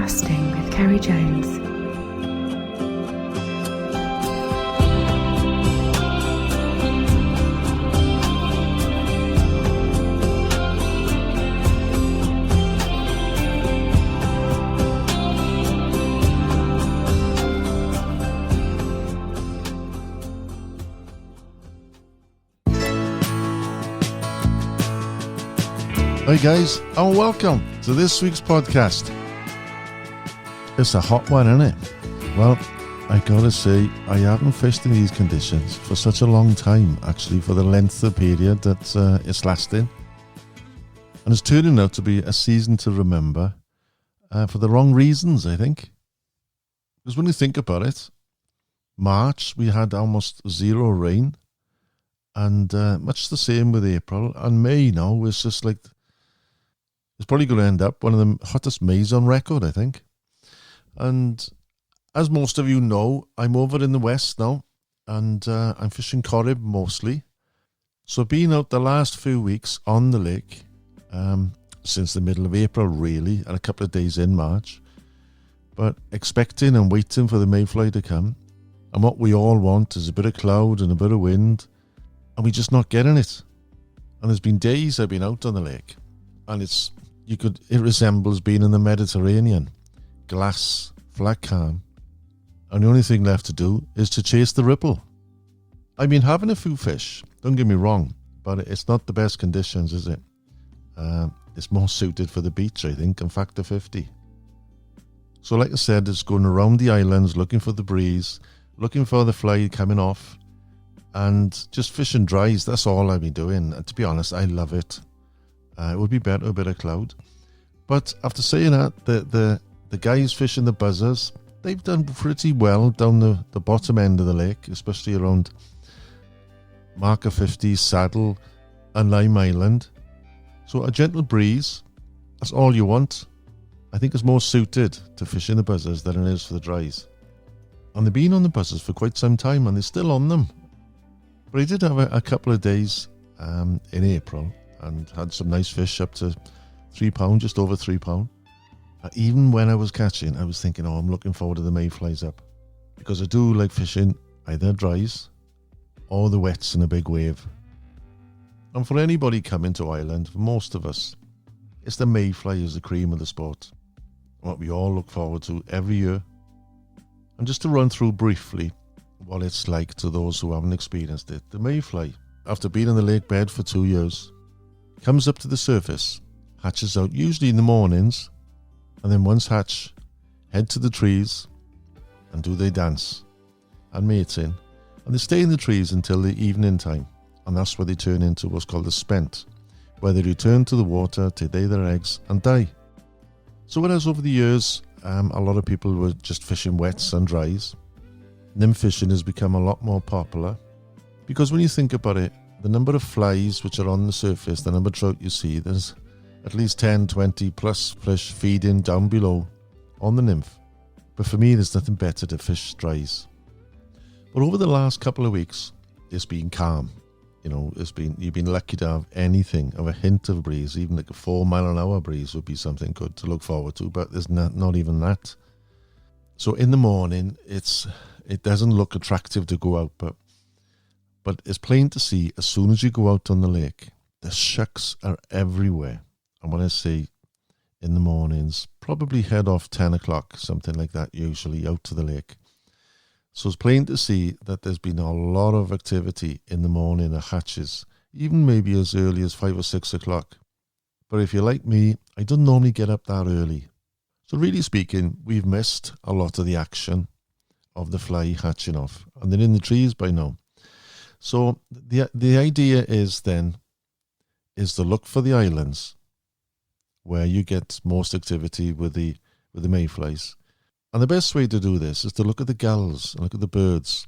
Casting with Ceri Jones. Hi guys, and welcome to this week's podcast. It's a hot one, isn't it? Well, I gotta say, I haven't fished in these conditions for such a long time, actually, for the length of period that it's lasting. And it's turning out to be a season to remember for the wrong reasons, I think. Because when you think about it, March, we had almost zero rain, and much the same with April. And May now is just like, it's probably going to end up one of the hottest Mays on record, I think. And as most of you know, I'm over in the west now, and I'm fishing Corrib mostly. So I've been out the last few weeks on the lake, since the middle of April really, and a couple of days in March. But expecting and waiting for the Mayfly to come. And what we all want is a bit of cloud and a bit of wind, and we're just not getting it. And there's been days I've been out on the lake, and it resembles being in the Mediterranean. Glass, flat calm, and the only thing left to do is to chase the ripple. I mean, having a few fish, don't get me wrong, but it's not the best conditions, is it? It's more suited for the beach, I think, and factor 50. So like I said, it's going around the islands, looking for the breeze, looking for the fly coming off, and just fishing dries. That's all I've been doing, and to be honest, I love it. It would be better a bit of cloud. But after saying that, the guys fishing the buzzers, they've done pretty well down the bottom end of the lake, especially around marker 50, Saddle and Lime Island. So a gentle breeze, that's all you want. I think it's more suited to fishing the buzzers than it is for the dries. And they've been on the buzzers for quite some time, and they're still on them. But I did have a couple of days in April, and had some nice fish up to £3, just over £3. Even when I was catching, I was thinking, I'm looking forward to the Mayflies up. Because I do like fishing either dries or the wets in a big wave. And for anybody coming to Ireland, for most of us, it's the Mayfly is the cream of the sport. What we all look forward to every year. And just to run through briefly what it's like to those who haven't experienced it. The Mayfly, after being in the lake bed for 2 years, comes up to the surface, hatches out usually in the mornings, and then once hatched, head to the trees and do their dance and mating, and they stay in the trees until the evening time, and that's where they turn into what's called a spent, where they return to the water to lay their eggs and die. So whereas over the years a lot of people were just fishing wets and dries, nymph fishing has become a lot more popular, because when you think about it, the number of flies which are on the surface, the number of trout you see, there's at least 10, 20 plus fish feeding down below on the nymph. But for me, there's nothing better to fish dries. But over the last couple of weeks, it's been calm. You know, you've been lucky to have anything of a hint of breeze, even like a 4 mile an hour breeze would be something good to look forward to, but there's not even that. So in the morning, it doesn't look attractive to go out, but it's plain to see as soon as you go out on the lake, the shucks are everywhere. And when I say in the mornings, probably head off 10 o'clock, something like that, usually out to the lake. So it's plain to see that there's been a lot of activity in the morning at hatches, even maybe as early as 5 or 6 o'clock. But if you're like me, I don't normally get up that early. So really speaking, we've missed a lot of the action of the fly hatching off, and they're in the trees by now. So the idea is to look for the islands where you get most activity with the mayflies. And the best way to do this is to look at the gulls and look at the birds,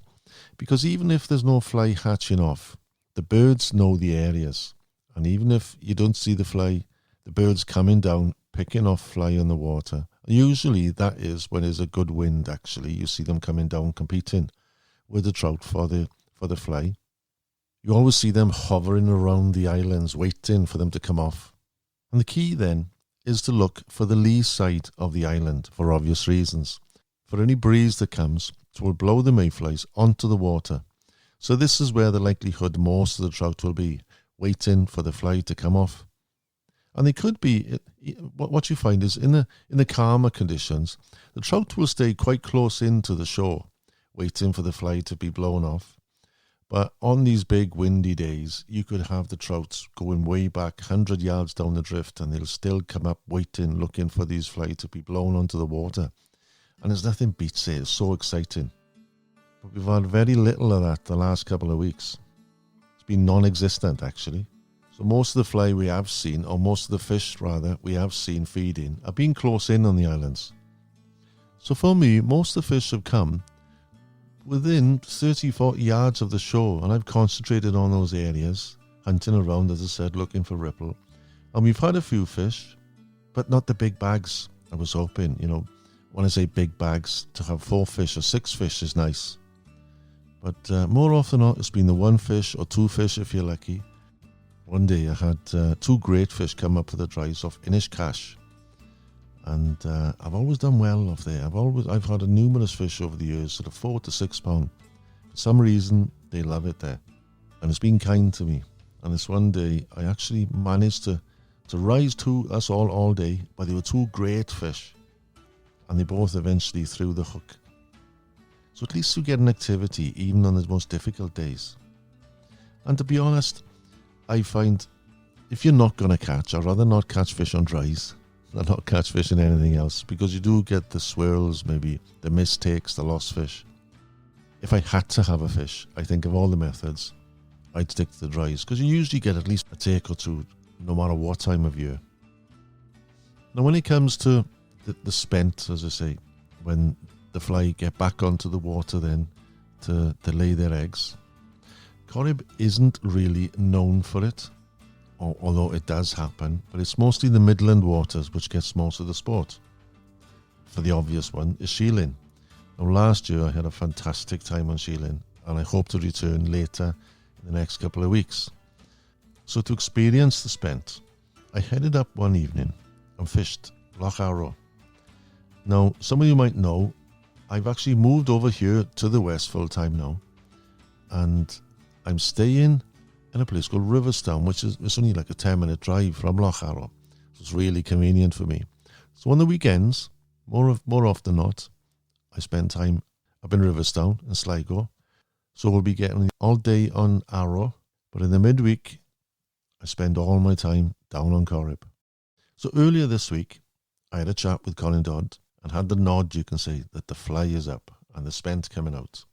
because even if there's no fly hatching off, the birds know the areas, and even if you don't see the fly, the birds coming down, picking off fly in the water. Usually that is when there's a good wind. Actually, you see them coming down, competing with the trout for the fly. You always see them hovering around the islands, waiting for them to come off. And the key then is to look for the lee side of the island for obvious reasons. For any breeze that comes, it will blow the mayflies onto the water. So this is where the likelihood most of the trout will be, waiting for the fly to come off. And they could be, what you find is in the calmer conditions, the trout will stay quite close into the shore, waiting for the fly to be blown off. But on these big windy days, you could have the trouts going way back 100 yards down the drift, and they'll still come up waiting, looking for these fly to be blown onto the water. And there's nothing beats it. It's so exciting. But we've had very little of that the last couple of weeks. It's been non-existent, actually. So most of the fly we have seen, or most of the fish rather, we have seen feeding, have been close in on the islands. So for me, most of the fish have come within 30-40 yards of the shore, and I've concentrated on those areas, hunting around, as I said, looking for ripple. And we've had a few fish, but not the big bags I was hoping. When I say big bags, to have 4 fish or 6 fish is nice. But more often than not, it's been the 1 fish or 2 fish if you're lucky. One day I had 2 great fish come up for the dries off Inish Cash, and I've always done well off there. I've had a numerous fish over the years, sort of 4 to 6 pound. For some reason, they love it there, and it's been kind to me. And this one day, I actually managed to rise to us all day, but they were 2 great fish, and they both eventually threw the hook. So at least you get an activity, even on the most difficult days. And to be honest, I find if you're not going to catch, I'd rather not catch fish on dries than not catch fish in anything else, because you do get the swirls, maybe the mistakes, the lost fish. If I had to have a fish, I think of all the methods, I'd stick to the dries, because you usually get at least a take or 2, no matter what time of year. Now when it comes to the spent, as I say, when the fly get back onto the water then to lay their eggs, Corrib isn't really known for it, although it does happen, but it's mostly the midland waters which gets most of the sport. For the obvious one is sheeling. Now last year I had a fantastic time on sheeling, and I hope to return later in the next couple of weeks. So to experience the spent, I headed up one evening and fished Lough Arrow. Now some of you might know, I've actually moved over here to the west full time now, and I'm staying in a place called Riverstown, which is it's only like a 10-minute drive from Lough Arrow. So it's really convenient for me. So on the weekends, more often than not, I spend time up in Riverstown in Sligo. So we'll be getting all day on Arrow, but in the midweek, I spend all my time down on Corrib. So earlier this week, I had a chat with Colin Dodd and had the nod, you can say, that the fly is up and the spent coming out.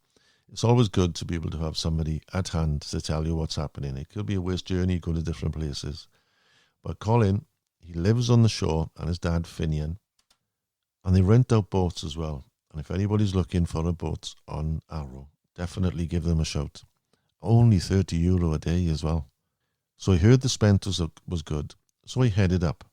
It's always good to be able to have somebody at hand to tell you what's happening. It could be a waste journey, go to different places. But Colin, he lives on the shore, and his dad, Finian, and they rent out boats as well. And if anybody's looking for a boat on Arrow, definitely give them a shout. Only €30 a day as well. So I heard the spent was good, so I headed up.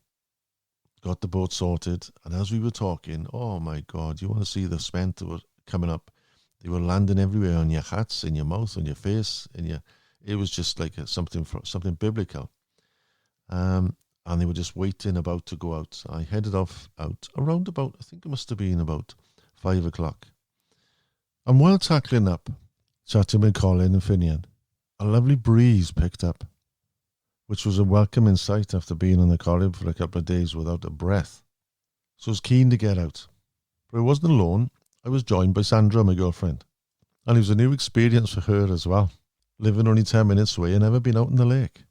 Got the boat sorted, and as we were talking, oh my God, you want to see the spent that were coming up. They were landing everywhere, on your hats, in your mouth, on your face, it was just like something biblical. And they were just waiting about to go out. I headed out around about, I think it must have been about 5 o'clock. And while tackling up, chatting with Colin and Finian, a lovely breeze picked up, which was a welcoming sight after being on the Corrib for a couple of days without a breath. So I was keen to get out. But I wasn't alone. I was joined by Sandra, my girlfriend, and it was a new experience for her as well, living only 10 minutes away and never been out in the lake.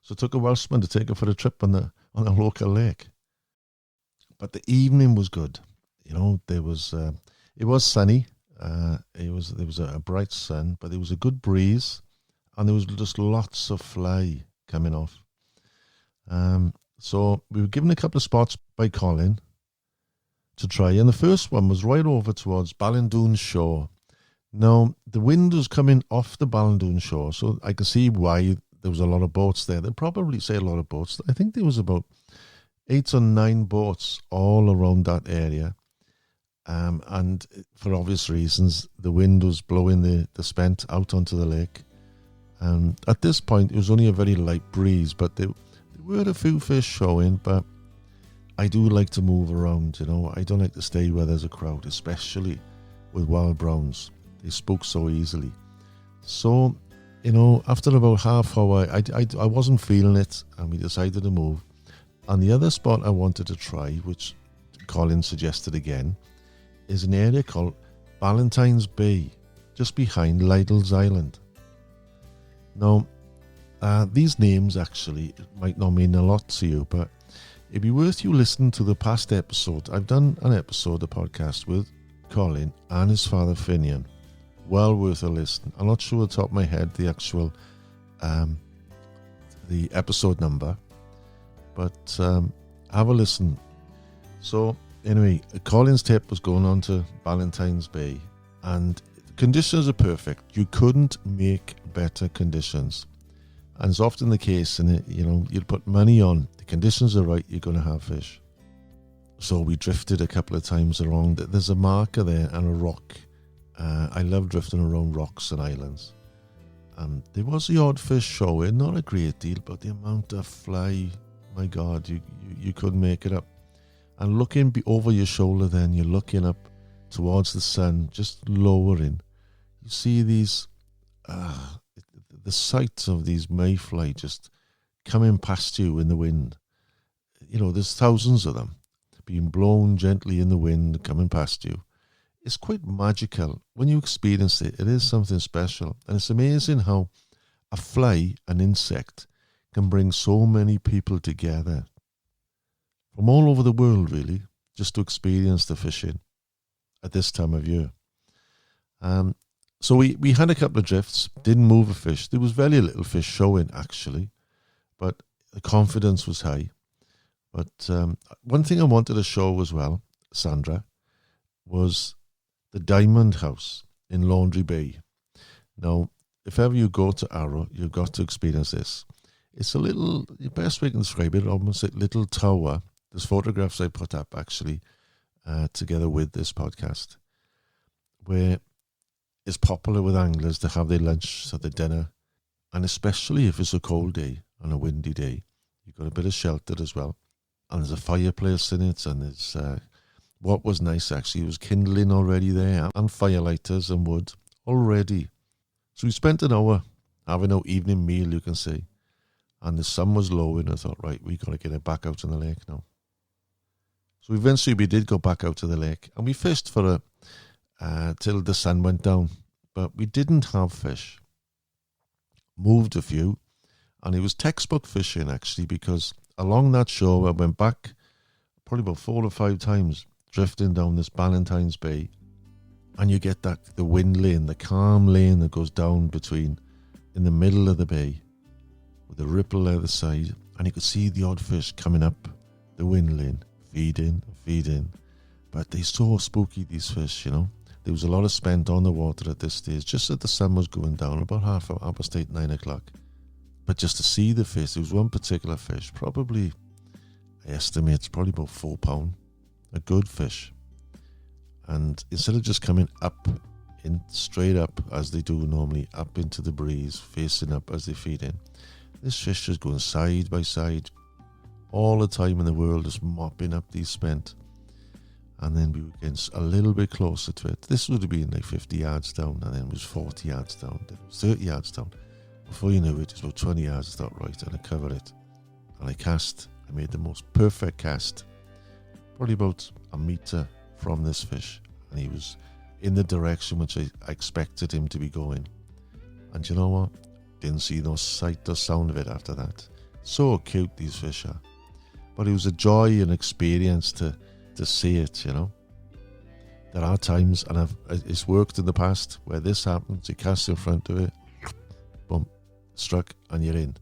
So I took a Welshman to take her for a trip on a local lake. But the evening was good. It was sunny. There was a bright sun, but there was a good breeze, and there was just lots of fly coming off. So we were given a couple of spots by Colin to try, and the first one was right over towards Ballindoon shore. Now the wind was coming off the Ballindoon shore, so I could see why there was a lot of boats there. They'd probably say a lot of boats. I think there was about 8 or 9 boats all around that area, and for obvious reasons the wind was blowing the spent out onto the lake. At this point it was only a very light breeze, but there were a few fish showing, but I do like to move around, I don't like to stay where there's a crowd, especially with wild browns. They spook so easily. So, after about half hour, I wasn't feeling it, and we decided to move. And the other spot I wanted to try, which Colin suggested again, is an area called Valentine's Bay, just behind Lidl's Island. Now, these names actually might not mean a lot to you, but it'd be worth you listening to the past episode. I've done an episode, a podcast with Colin and his father Finian. Well worth a listen. I'm not sure off the top of my head the actual the episode number, but have a listen. So anyway, Colin's tip was going on to Valentine's Bay, and the conditions are perfect. You couldn't make better conditions, and it's often the case in it. You'd put money on the conditions are right, you're going to have fish. So we drifted a couple of times along. There's a marker there and a rock. I love drifting around rocks and islands. There was the odd fish showing, not a great deal, but the amount of fly, my God, you couldn't make it up. And looking over your shoulder then, you're looking up towards the sun, just lowering. You see these, the sights of these Mayfly just coming past you in the wind. There's thousands of them being blown gently in the wind, coming past you. It's quite magical. When you experience it, it is something special. And it's amazing how a fly, an insect, can bring so many people together from all over the world, really, just to experience the fishing at this time of year. So we had a couple of drifts, didn't move a fish. There was very little fish showing, actually, but the confidence was high. But one thing I wanted to show as well, Sandra, was the Diamond House in Laundry Bay. Now, if ever you go to Arrow, you've got to experience this. It's a little, the best way to describe it, almost a little tower. There's photographs I put up, actually, together with this podcast, where it's popular with anglers to have their lunch or their dinner, and especially if it's a cold day and a windy day, you've got a bit of shelter as well. And there's a fireplace in it, and there's what was nice actually was kindling already there, and firelighters and wood already. So we spent an hour having our evening meal, you can say, and the sun was low, and I thought, right, we got to get it back out in the lake now. So eventually we did go back out to the lake, and we fished for till the sun went down, but we didn't have fish. Moved a few, and it was textbook fishing actually, because along that shore I went back probably about 4 or 5 times, drifting down this Valentine's Bay, and you get the wind lane, the calm lane that goes down between in the middle of the bay with the ripple either side, and you could see the odd fish coming up the wind lane, feeding, but they're so spooky, these fish. There was a lot of spent on the water at this stage, just as the sun was going down, about 8:30, 9 o'clock. But just to see the fish, there was one particular fish, probably, I estimate it's probably about 4 pound, a good fish. And instead of just coming up, straight up as they do normally, up into the breeze, facing up as they feed in, this fish is going side by side all the time in the world, just mopping up these spent. And then we were getting a little bit closer to it. This would have been like 50 yards down, and then it was 40 yards down, then it was 30 yards down. Before you knew it, it was about 20 yards, I thought, right, and I covered it. And I made the most perfect cast, probably about a metre from this fish. And he was in the direction which I expected him to be going. And you know what? Didn't see no sight or sound of it after that. So cute these fish are. But it was a joy and experience to see it, There are times, and it's worked in the past, where this happens, you cast in front of it, boom, struck, and you're in.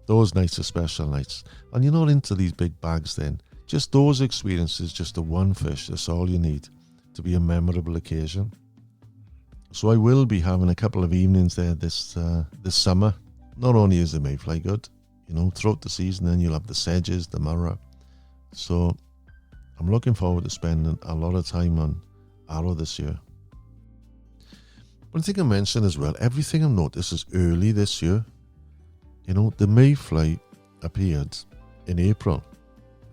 Those nights are special nights. And you're not into these big bags then. Just those experiences, just the one fish, that's all you need to be a memorable occasion. So I will be having a couple of evenings there this summer. Not only is the Mayfly good, throughout the season, then you'll have the sedges, the murra. So I'm looking forward to spending a lot of time on Arrow this year. One thing I mentioned as well, everything I've noticed is early this year. The Mayfly appeared in April,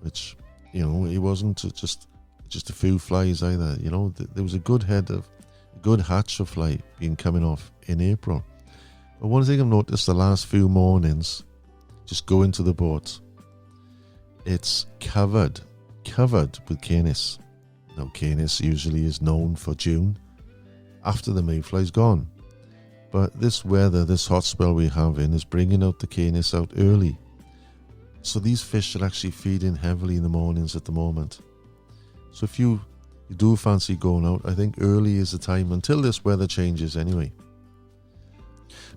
which It wasn't just a few flies either. There was a good hatch of fly being coming off in April. But one thing I've noticed the last few mornings, just go into the boat, it's covered with canis. Now, canis usually is known for June, after the mayfly's gone. But this weather, this hot spell we're having, is bringing out the canis out early. So these fish are actually feeding heavily in the mornings at the moment. So if you do fancy going out, I think early is the time, until this weather changes anyway.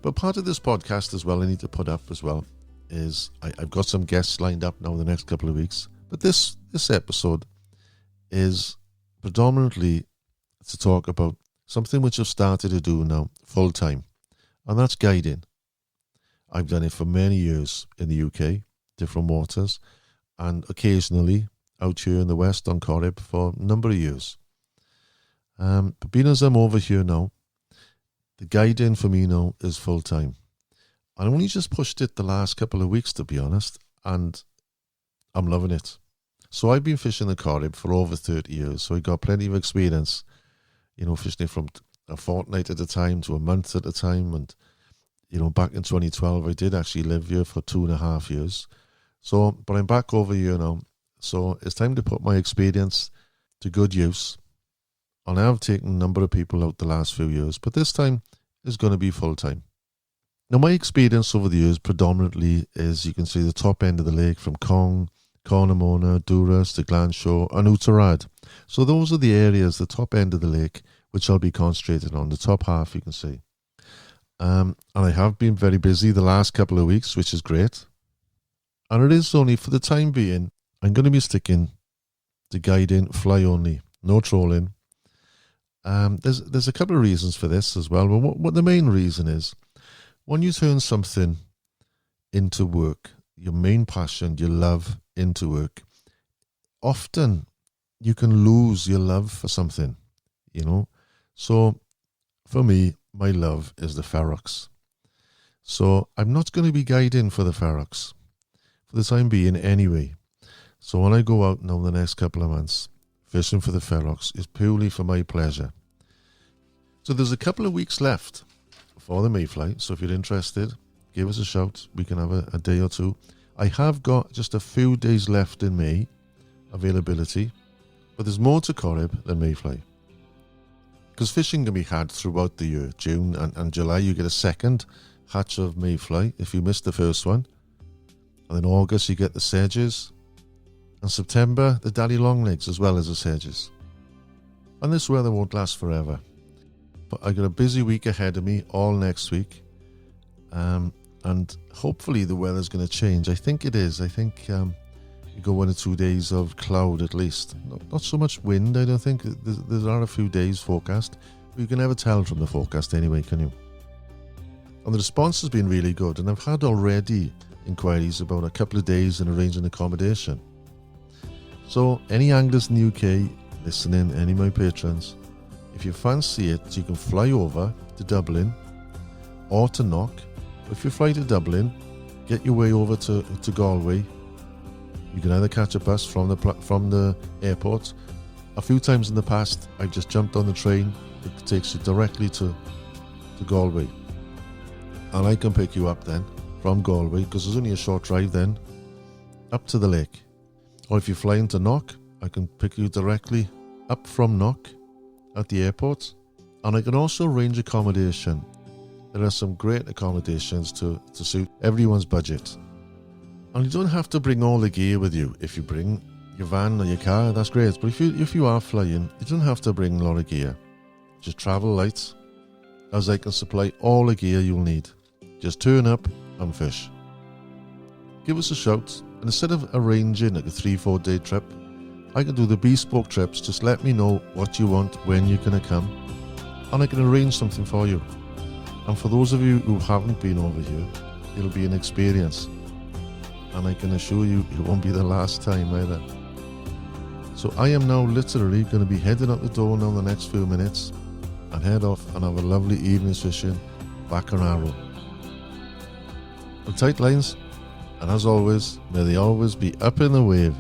But part of this podcast as well, I need to put up as well, is I've got some guests lined up now the next couple of weeks. But this episode is predominantly to talk about something which I've started to do now full time, and that's guiding. I've done it for many years in the UK, different waters, and occasionally out here in the west on Corrib for a number of years. But being as I'm over here now, the guiding for me now is full time. I only just pushed it the last couple of weeks, to be honest, and I'm loving it. So I've been fishing the Corrib for over 30 years, so I got plenty of experience, fishing it from a fortnight at a time to a month at a time. And, back in 2012, I did actually live here for 2.5 years. But I'm back over here now. So it's time to put my experience to good use. And I have taken a number of people out the last few years, but this time is going to be full time. Now, my experience over the years predominantly is, you can see, the top end of the lake from Cong, Cornamona, Duras, to Glanshaw and Utarad. So those are the areas, the top end of the lake, which I'll be concentrating on, the top half, you can see. And I have been very busy the last couple of weeks, which is great. And it is only for the time being, I'm going to be sticking to guiding fly only, no trolling. There's a couple of reasons for this as well. But what the main reason is, when you turn something into work, your main passion, your love into work, often you can lose your love for something, So for me, my love is the ferox. So I'm not going to be guiding for the ferox for the time being anyway. So when I go out now the next couple of months, fishing for the ferox is purely for my pleasure. So there's a couple of weeks left for the mayfly. So if you're interested, give us a shout. We can have a day or two. I have got just a few days left in May availability, but there's more to Corrib than mayfly. Because fishing can be had throughout the year. June and July, you get a second hatch of mayfly if you missed the first one. And then August, you get the sedges. And September, the daddy longlegs as well as the sedges. And this weather won't last forever. But I got a busy week ahead of me all next week. And hopefully the weather's going to change. I think it is. I think you go 1 or 2 days of cloud at least. Not so much wind, I don't think. There are a few days forecast. But you can never tell from the forecast anyway, can you? And the response has been really good. And I've had already inquiries about a couple of days and arranging accommodation. So any anglers in the UK listening, any of my patrons, if you fancy it, you can fly over to Dublin or to Knock. If you fly to Dublin, get your way over to Galway. You can either catch a bus from the airport. A few times in the past, I've just jumped on the train. It takes you directly to Galway. And I can pick you up then from Galway, because there's only a short drive then, up to the lake. Or if you fly into Knock, I can pick you directly up from Knock at the airport. And I can also arrange accommodation. There are some great accommodations to suit everyone's budget. And you don't have to bring all the gear with you. If you bring your van or your car, that's great. But if you are flying, you don't have to bring a lot of gear. Just travel light, as I can supply all the gear you'll need. Just turn up and fish. Give us a shout, and instead of arranging like a 3-4 day trip, I can do the bespoke trips. Just let me know what you want, when you're going to come, and I can arrange something for you. And for those of you who haven't been over here, it'll be an experience. And I can assure you, it won't be the last time either. So I am now literally going to be heading out the door now in the next few minutes and head off and have a lovely evening's fishing back on Arrow. Well, tight lines, and as always, may they always be up in the wave.